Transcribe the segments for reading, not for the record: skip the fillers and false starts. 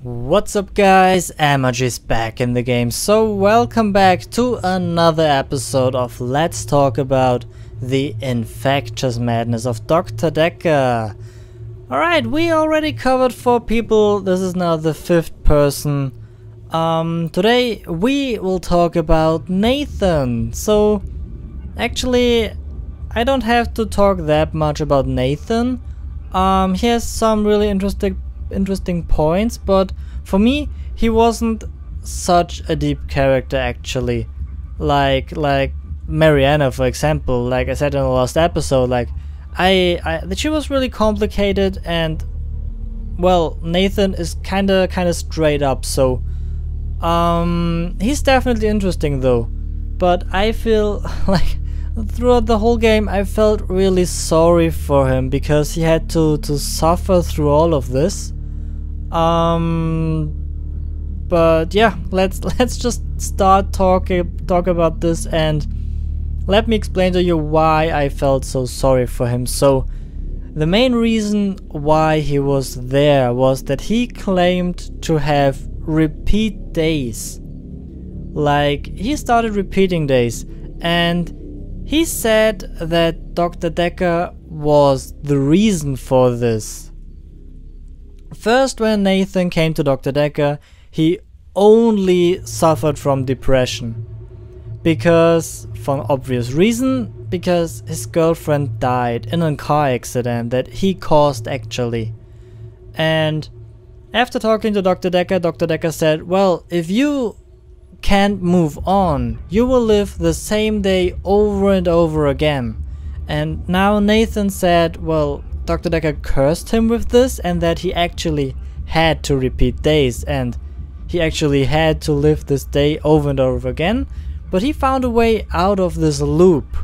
What's up guys, Amaj is back in the game, so welcome back to another episode of Let's Talk About the Infectious Madness of Doctor Dekker. Alright, we already covered 4 people, this is now the 5th person. Today we will talk about Nathan. So actually I don't have to talk that much about Nathan. He has some really interesting points, but for me he wasn't such a deep character actually. Like Mariana, for example, like I said in the last episode, like she was really complicated, and well, Nathan is kinda straight up, so he's definitely interesting though. But I feel like throughout the whole game I felt really sorry for him because he had to suffer through all of this. But yeah, let's just start talk about this, and let me explain to you why I felt so sorry for him. So the main reason why he was there was that he claimed to have repeat days. Like, he started repeating days, and he said that Dr. Dekker was the reason for this. First, when Nathan came to Dr. Dekker, he only suffered from depression. Because, for an obvious reason, because his girlfriend died in a car accident that he caused actually. And after talking to Dr. Dekker said, well, if you can't move on, you will live the same day over and over again. And now Nathan said, well, Dr. Dekker cursed him with this, and that he actually had to repeat days, and he actually had to live this day over and over again. But he found a way out of this loop.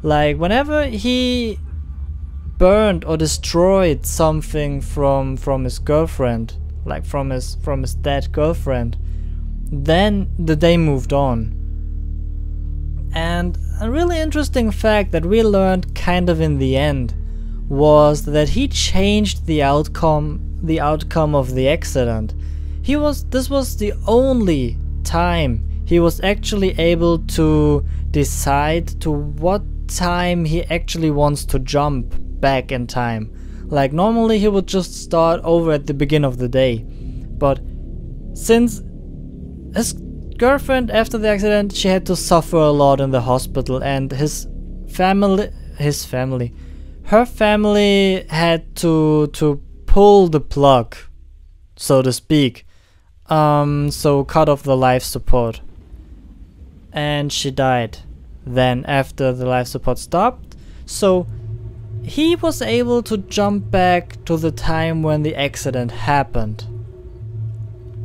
Like, whenever he burned or destroyed something from his girlfriend, like from his dead girlfriend, then the day moved on. And a really interesting fact that we learned kind of in the end was that he changed the outcome of the accident. This was the only time he was actually able to decide to what time he actually wants to jump back in time. Like, normally he would just start over at the beginning of the day, but since his girlfriend, after the accident, she had to suffer a lot in the hospital, and her family had to pull the plug, so to speak. So cut off the life support, and she died then after the life support stopped. So he was able to jump back to the time when the accident happened,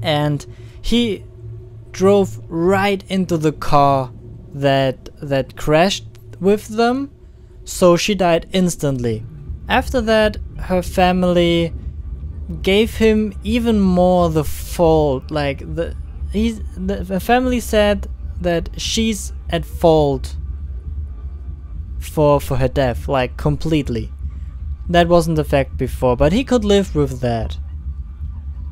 and he drove right into the car that crashed with them, so she died instantly. After that, her family gave him even more the fault. Like, the family said that she's at fault for her death, like, completely. That wasn't the fact before, but he could live with that.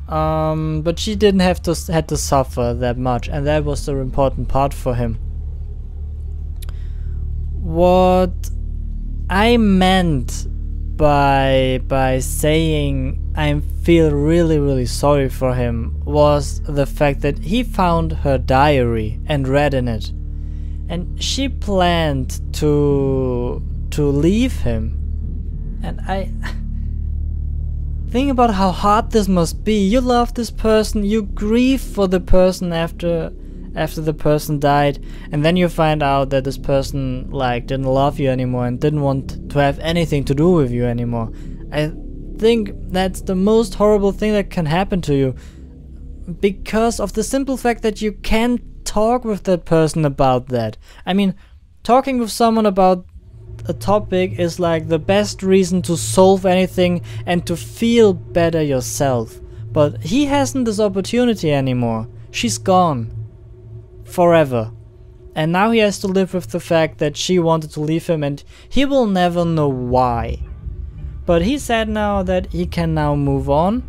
But she didn't had to suffer that much, and that was the important part for him. What I meant by saying I feel really sorry for him was the fact that he found her diary and read in it, and she planned to leave him. And I think about how hard this must be. You love this person, you grieve for the person after the person died, and then you find out that this person, like, didn't love you anymore and didn't want to have anything to do with you anymore. I think that's the most horrible thing that can happen to you, because of the simple fact that you can't talk with that person about that. I mean, talking with someone about a topic is like the best reason to solve anything and to feel better yourself. But he hasn't this opportunity anymore. She's gone forever, and now he has to live with the fact that she wanted to leave him, and he will never know why. But he said now that he can now move on,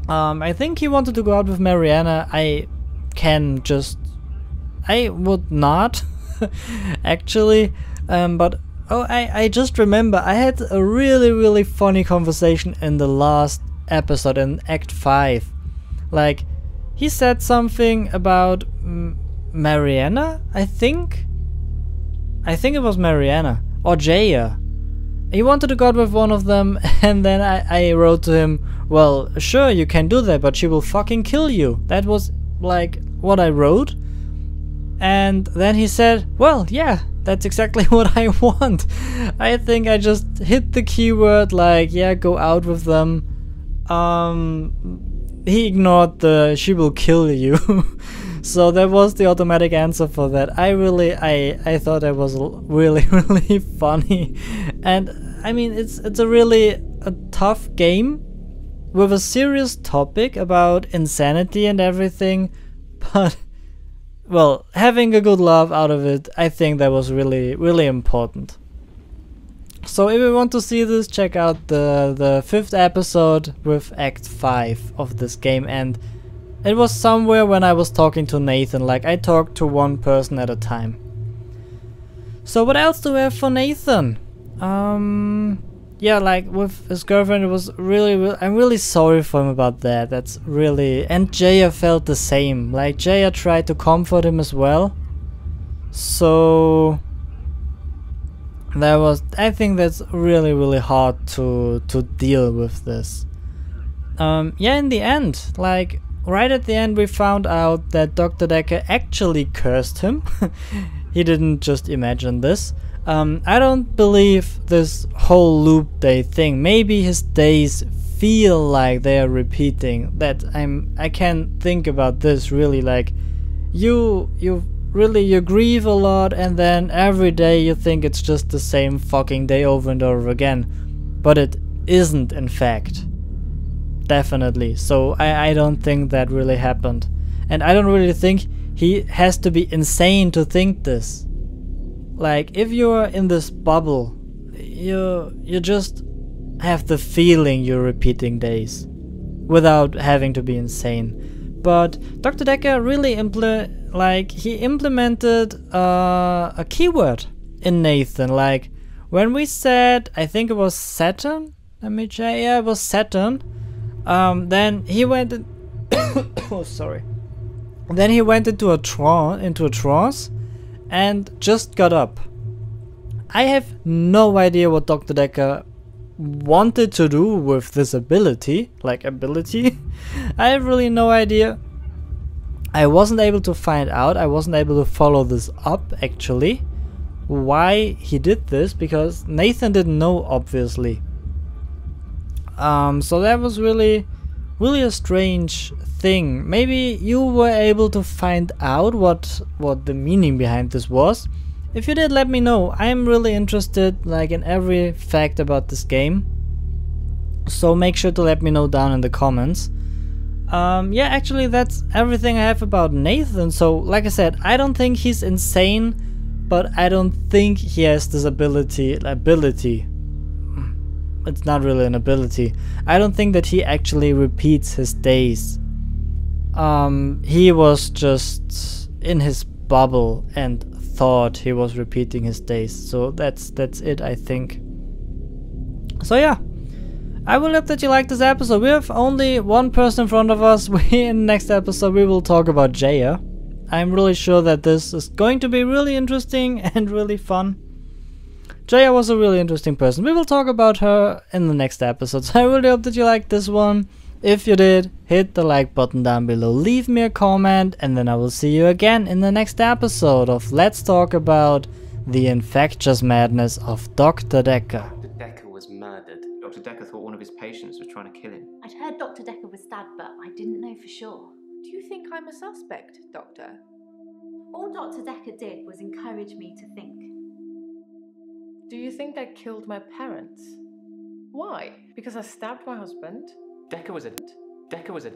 I think he wanted to go out with Mariana. I would not actually, but oh, I just remember I had a really funny conversation in the last episode in Act 5. Like, he said something about Mariana, I think it was Mariana or Jaya. He wanted to go out with one of them, and then I wrote to him, well, sure, you can do that, but she will fucking kill you. That was like what I wrote. And then he said, well, yeah, that's exactly what I want. I think I just hit the keyword, like, yeah, go out with them. He ignored the she will kill you. So that was the automatic answer for that. I thought that was really funny. And I mean, it's a tough game with a serious topic about insanity and everything, but well, having a good laugh out of it, I think that was really important. So if you want to see this, check out the 5th episode with Act 5 of this game, and it was somewhere when I was talking to Nathan, like I talked to one person at a time. So what else do we have for Nathan? Yeah, like with his girlfriend, it was I'm really sorry for him about that. That's really, and Jaya felt the same. Like Jaya tried to comfort him as well. So I think that's really hard to deal with this. Yeah, in the end, like right at the end, we found out that Dr. Dekker actually cursed him. He didn't just imagine this. I don't believe this whole loop day thing. Maybe his days feel like they are repeating. I can't think about this really. Like you grieve a lot, and then every day you think it's just the same fucking day over and over again. But it isn't, in fact. Definitely. So I don't think that really happened. And I don't really think he has to be insane to think this. Like, if you're in this bubble, you just have the feeling you're repeating days without having to be insane. But Dr. Dekker really implemented a keyword in Nathan. Like, when we said, I think it was Saturn. Let me check. Yeah, it was Saturn. Then he went in oh, sorry. Then he went into a trance and just got up. I have no idea what Dr. Dekker wanted to do with this ability. I have really no idea. I wasn't able to find out. I wasn't able to follow this up actually, why he did this, because Nathan didn't know, obviously. So that was really a strange thing. Maybe you were able to find out what the meaning behind this was. If you did, let me know. I'm really interested, like, in every fact about this game. So make sure to let me know down in the comments. Yeah, actually that's everything I have about Nathan. So like I said, I don't think he's insane, but I don't think he has this ability. It's not really an ability. I don't think that he actually repeats his days. He was just in his bubble and thought he was repeating his days. So that's it, I think. So yeah, I will hope that you liked this episode. We have only one person in front of us. In the next episode we will talk about Jaya. I'm really sure that this is going to be really interesting and really fun. Jaya was a really interesting person. We will talk about her in the next episode. So I really hope that you liked this one. If you did, hit the like button down below, leave me a comment, and then I will see you again in the next episode of Let's Talk About the Infectious Madness of Dr. Dekker. Dr. Dekker was murdered. Dr. Dekker thought one of his patients was trying to kill him. I'd heard Dr. Dekker was stabbed, but I didn't know for sure. Do you think I'm a suspect, Doctor? All Dr. Dekker did was encourage me to think. Do you think I killed my parents? Why? Because I stabbed my husband? Dekker was a